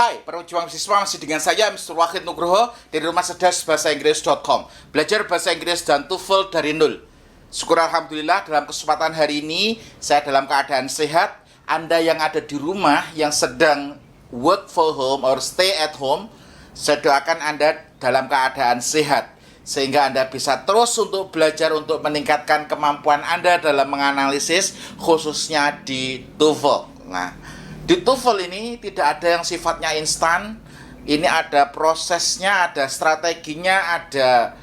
Hai, para pejuang siswa, masih dengan saya Mr. Wahid Nugroho dari Rumah Cerdas Bahasa Inggris.com. Belajar bahasa Inggris dan TOEFL dari nol. Syukur Alhamdulillah, dalam kesempatan hari ini saya dalam keadaan sehat. Anda yang ada di rumah yang sedang work for home or stay at home, saya doakan Anda dalam keadaan sehat, sehingga Anda bisa terus untuk belajar untuk meningkatkan kemampuan Anda dalam menganalisis, khususnya di TOEFL. Nah, di TOEFL ini tidak ada yang sifatnya instan. Ini ada prosesnya, ada strateginya, ada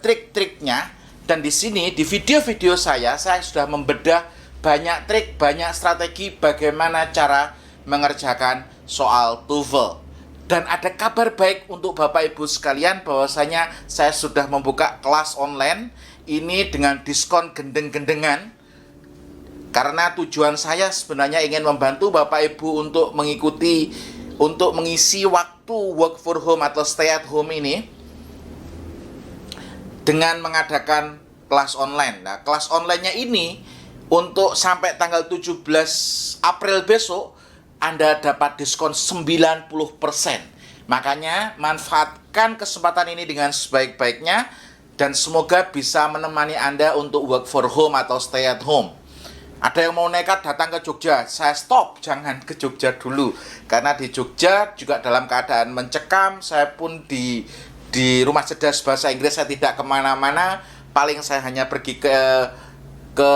trik-triknya. Dan di sini di video-video saya sudah membedah banyak trik, banyak strategi bagaimana cara mengerjakan soal TOEFL. Dan ada kabar baik untuk Bapak Ibu sekalian bahwasanya saya sudah membuka kelas online ini dengan diskon gendeng-gendengan. Karena tujuan saya sebenarnya ingin membantu Bapak Ibu untuk mengisi waktu work for home atau stay at home ini dengan mengadakan kelas online. Nah, kelas online-nya ini untuk sampai tanggal 17 April besok Anda dapat diskon 90%. Makanya manfaatkan kesempatan ini dengan sebaik-baiknya dan semoga bisa menemani Anda untuk work for home atau stay at home. Ada yang mau nekat datang ke Jogja, saya stop, jangan ke Jogja dulu. Karena di Jogja juga dalam keadaan mencekam. Saya pun di Rumah Cerdas Bahasa Inggris, saya tidak kemana-mana. Paling saya hanya pergi ke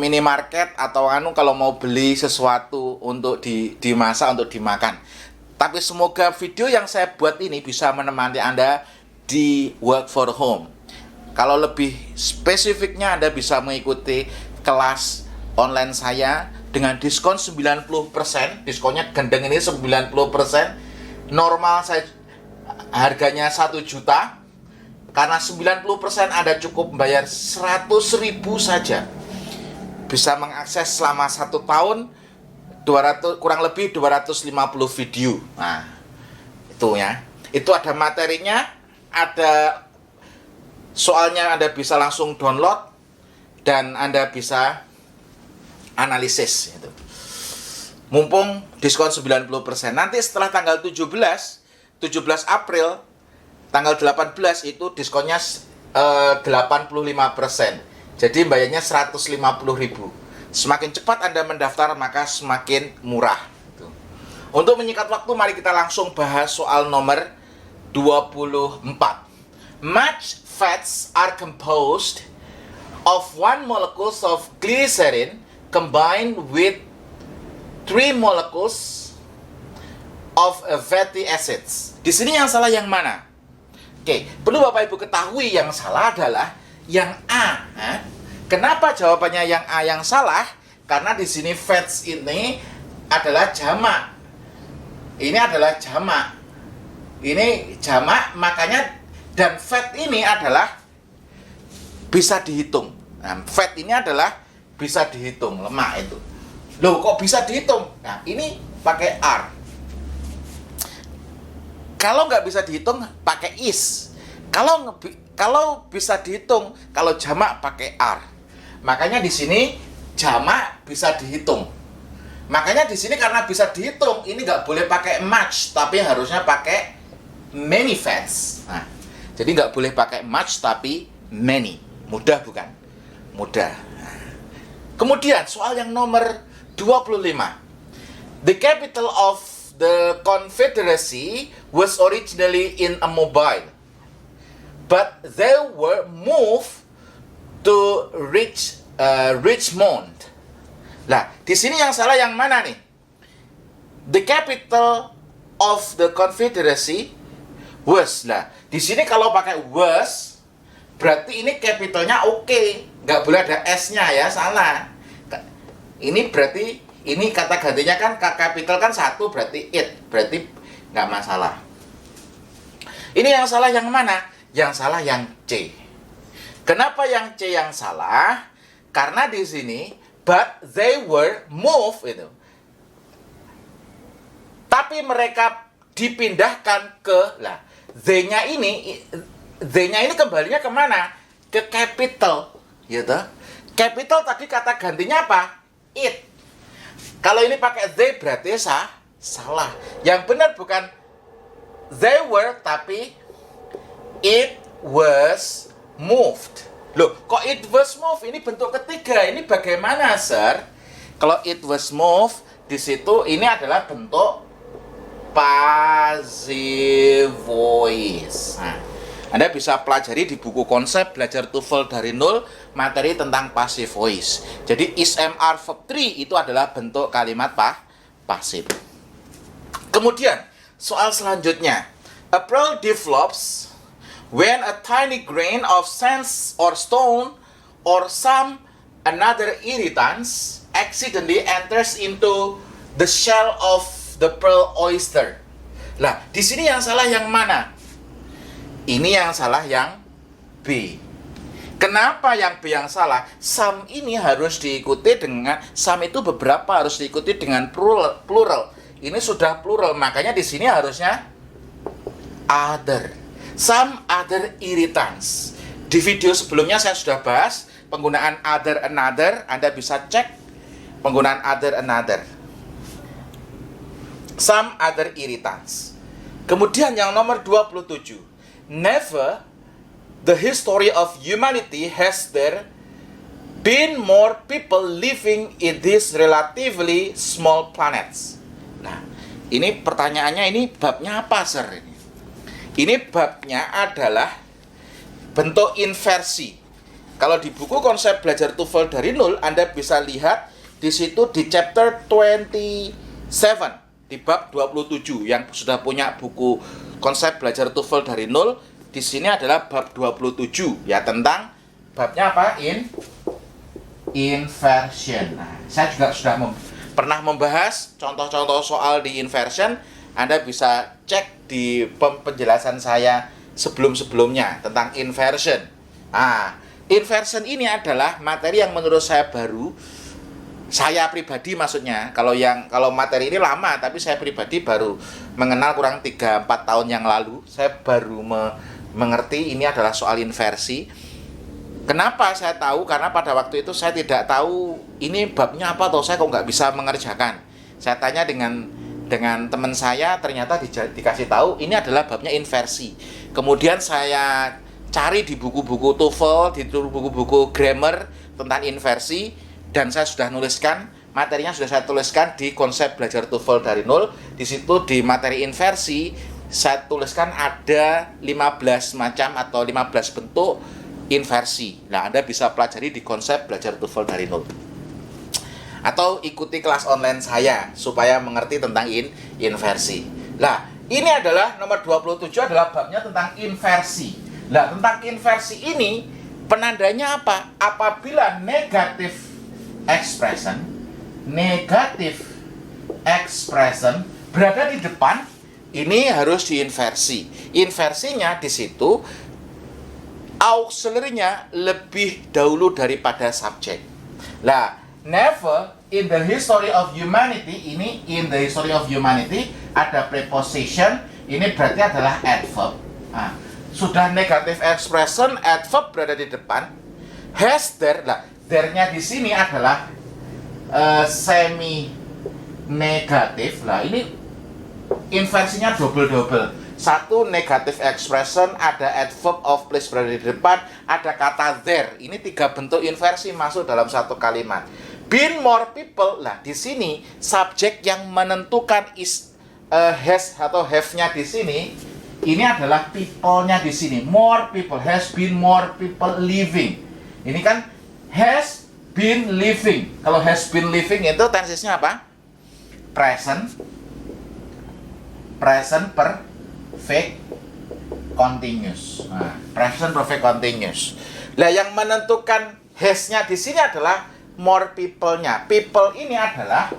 minimarket atau kalau mau beli sesuatu untuk dimasak, untuk dimakan. Tapi semoga video yang saya buat ini bisa menemani Anda di work for home. Kalau lebih spesifiknya Anda bisa mengikuti kelas online saya dengan diskon 90%. Diskonnya gendeng ini 90%. Normal saya harganya 1 juta. Karena 90% Anda cukup membayar 100.000 saja. Bisa mengakses selama 1 tahun kurang lebih 250 video. Nah, itu ya. Itu ada materinya, ada soalnya Anda bisa langsung download dan Anda bisa analisis itu. Mumpung diskon 90%. Nanti setelah tanggal 17 April, tanggal 18 itu diskonnya 85%. Jadi bayarnya 150.000. Semakin cepat Anda mendaftar maka semakin murah. Untuk menyingkat waktu, mari kita langsung bahas soal nomor 24. Much fats are composed of 1 molecules of glycerin combined with 3 molecules of fatty acids. Di sini yang salah yang mana? Oke, perlu Bapak Ibu ketahui yang salah adalah yang A. Kenapa jawabannya yang A yang salah? Karena di sini fats ini adalah jamak. Ini adalah jamak. Ini jamak, makanya dan fat ini adalah bisa dihitung. Nah, fat ini adalah bisa dihitung, lemak itu. Loh, kok bisa dihitung? Nah, ini pakai R. Kalau nggak bisa dihitung, pakai is. Kalau bisa dihitung, kalau jamak pakai R. Makanya di sini jamak bisa dihitung. Makanya di sini karena bisa dihitung, ini nggak boleh pakai much, tapi harusnya pakai many fats. Nah, jadi nggak boleh pakai much, tapi many. Mudah bukan? Mudah. Kemudian soal yang nomor 25. The capital of the Confederacy was originally in a Mobile, but they were moved to Richmond. Lah, di sini yang salah yang mana nih? The capital of the Confederacy was. Lah, di sini kalau pakai was berarti ini capitalnya oke. Nggak boleh ada S-nya ya, salah. Ini berarti, ini kata gantinya kan capital kan 1 berarti it. Berarti nggak masalah. Ini yang salah yang mana? Yang salah yang C. Kenapa yang C yang salah? Karena di sini, but they were moved itu. Tapi mereka dipindahkan ke, lah, Z-nya ini kembalinya kemana? Ke capital. Gitu. Capital tadi kata gantinya apa? It. Kalau ini pakai Z berarti Salah. Yang benar bukan they were, tapi it was moved. Loh, kok it was moved? Ini bentuk ketiga. Ini bagaimana, sir? Kalau it was moved, di situ ini adalah bentuk passive voice. Nah, Anda bisa pelajari di buku konsep belajar TOEFL dari nol materi tentang passive voice. Jadi is am are verb 3 itu adalah bentuk kalimat pasif. Kemudian soal selanjutnya, a pearl develops when a tiny grain of sand or stone or some another irritants accidentally enters into the shell of the pearl oyster. Lah, di sini yang salah yang mana? Ini yang salah yang B. Kenapa yang B yang salah? Some ini harus diikuti dengan, some itu beberapa harus diikuti dengan plural. Ini sudah plural, makanya di sini harusnya other. Some other irritants. Di video sebelumnya saya sudah bahas penggunaan other, another. Anda bisa cek penggunaan other, another. Some other irritants. Kemudian yang nomor 27. Never the history of humanity has there been more people living in these relatively small planets. Nah, ini pertanyaannya, ini babnya apa, sir? Ini babnya adalah bentuk inversi. Kalau di buku konsep belajar TOEFL dari nol, Anda bisa lihat di situ di chapter 27, di bab 27 yang sudah punya buku konsep belajar TOEFL dari nol, di sini adalah bab 27 ya, tentang babnya apa? Inversion. Nah, saya juga sudah pernah membahas contoh-contoh soal di inversion. Anda bisa cek di penjelasan saya sebelum-sebelumnya tentang inversion. Nah, inversion ini adalah materi yang menurut saya baru. Saya pribadi maksudnya, kalau materi ini lama, tapi saya pribadi baru mengenal kurang 3-4 tahun yang lalu. Saya baru mengerti ini adalah soal inversi. Kenapa saya tahu? Karena pada waktu itu saya tidak tahu ini babnya apa, atau saya kok nggak bisa mengerjakan. Saya tanya dengan teman saya, ternyata dikasih tahu ini adalah babnya inversi. Kemudian saya cari di buku-buku TOEFL, di buku-buku grammar tentang inversi, dan saya sudah nuliskan, materinya sudah saya tuliskan di konsep belajar TOEFL dari nol. Di situ di materi inversi saya tuliskan ada 15 macam atau 15 bentuk inversi. Nah, Anda bisa pelajari di konsep belajar TOEFL dari nol. Atau ikuti kelas online saya supaya mengerti tentang inversi. Nah, ini adalah nomor 27 adalah babnya tentang inversi. Nah, tentang inversi ini penandanya apa? Apabila negative expression berada di depan, ini harus diinversi. Inversinya di situ auxiliary-nya lebih dahulu daripada subjek. Nah, never in the history of humanity, ini in the history of humanity ada preposition, ini berarti adalah adverb. Nah, sudah negative expression, adverb berada di depan. Has there, nah, there-nya di sini adalah semi negatif. Nah, ini inversinya double. Satu negative expression, ada adverb of place berada di depan, ada kata there. Ini 3 bentuk inversi masuk dalam satu kalimat. Been more people. Nah, di sini subjek yang menentukan has atau have-nya di sini, ini adalah people-nya di sini. More people, has been more people living. Ini kan has been living. Kalau has been living itu tensesnya apa? Present perfect continuous. Nah, present perfect continuous. Nah, yang menentukan has-nya di sini adalah more people-nya. People ini adalah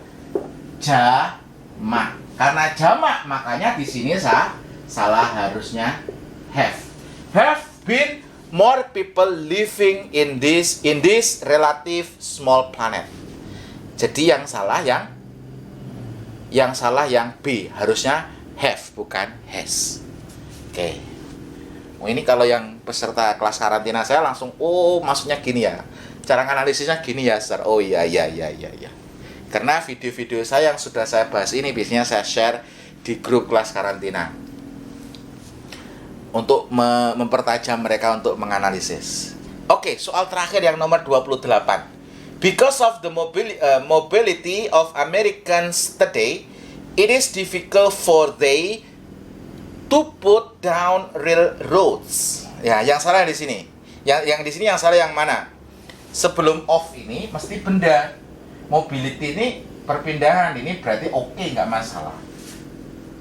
jamak. Karena jamak, makanya di sini salah harusnya have. Have been more people living in this relative small planet. Jadi yang salah yang B, harusnya have bukan has. Oke. Ini kalau yang peserta kelas karantina saya langsung, oh maksudnya gini ya. Cara analisisnya gini ya, Sir. Oh iya. Karena video-video saya yang sudah saya bahas ini biasanya saya share di grup kelas karantina untuk mempertajam mereka untuk menganalisis. Oke, soal terakhir yang nomor 28. Because of the mobility of Americans today, it is difficult for they to put down railroads. Ya, yang salah di sini. Yang di sini yang salah yang mana? Sebelum of ini mesti benda. Mobility ini perpindahan, ini berarti oke, nggak masalah.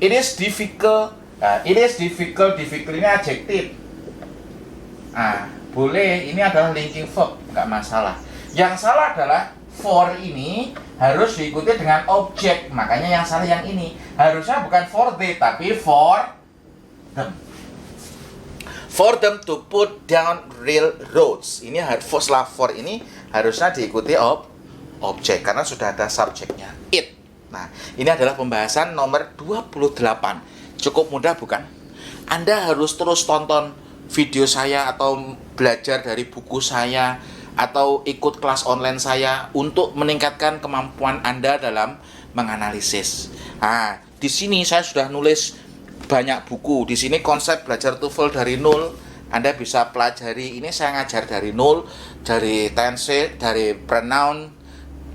It is difficult. Nah, it is difficult ini adjektif. Boleh, ini adalah linking verb, nggak masalah. Yang salah adalah for ini harus diikuti dengan objek, makanya yang salah yang ini. Harusnya bukan for they, tapi for them. For them to put down railroads. Ini setelah for ini harusnya diikuti objek karena sudah ada subjeknya, it. Nah, ini adalah pembahasan nomor 28. Cukup mudah bukan? Anda harus terus tonton video saya atau belajar dari buku saya atau ikut kelas online saya untuk meningkatkan kemampuan Anda dalam menganalisis. Di sini saya sudah nulis banyak buku. Di sini konsep belajar TOEFL dari nol. Anda bisa pelajari. Ini saya ngajar dari nol, dari tense, dari pronoun,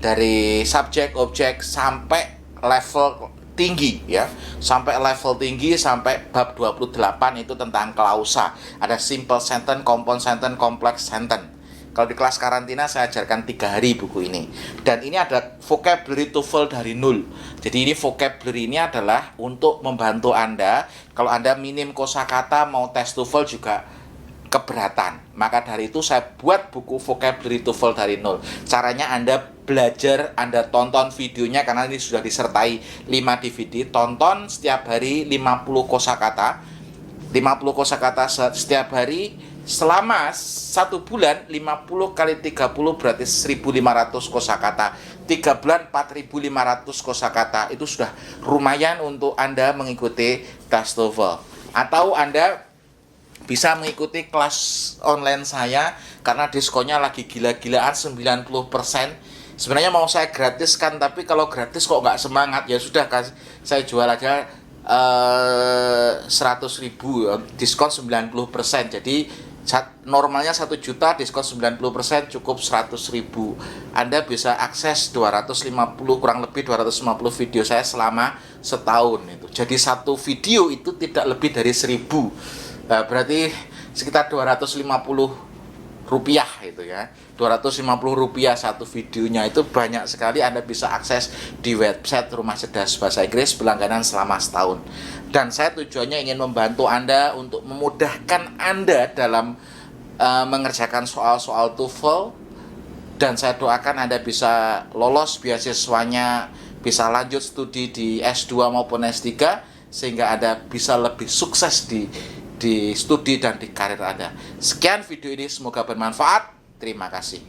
dari subjek, objek sampai level tinggi ya. Sampai level tinggi sampai bab 28 itu tentang klausa. Ada simple sentence, compound sentence, complex sentence. Kalau di kelas karantina saya ajarkan 3 hari buku ini. Dan ini ada vocabulary TOEFL dari nol. Jadi ini vocabulary ini adalah untuk membantu Anda. Kalau Anda minim kosakata mau tes TOEFL juga keberatan. Maka dari itu saya buat buku vocabulary TOEFL dari nol. Caranya Anda belajar, Anda tonton videonya karena ini sudah disertai 5 DVD. Tonton setiap hari 50 kosakata. 50 kosakata setiap hari selama 1 bulan. 50 kali 30 berarti 1.500 kosakata. 3 bulan 4.500 kosakata. Itu sudah lumayan untuk Anda mengikuti tes TOEFL. Atau Anda bisa mengikuti kelas online saya karena diskonnya lagi gila-gilaan 90%. Sebenarnya mau saya gratiskan, tapi kalau gratis kok nggak semangat, ya sudah saya jual aja 100.000, diskon 90%. Jadi normalnya 1 juta, diskon 90% cukup 100.000. Anda bisa akses 250 kurang lebih 250 video saya selama setahun itu. Jadi satu video itu tidak lebih dari 1.000. Berarti sekitar 250 rupiah itu ya. 250 rupiah satu videonya, itu banyak sekali. Anda bisa akses di website Rumah Cerdas Bahasa Inggris berlangganan selama setahun. Dan saya tujuannya ingin membantu Anda untuk memudahkan Anda dalam mengerjakan soal-soal TOEFL. Dan saya doakan Anda bisa lolos beasiswanya, bisa lanjut studi di S2 maupun S3, sehingga Anda bisa lebih sukses di studi dan di karir Anda. Sekian video ini, semoga bermanfaat. Terima kasih.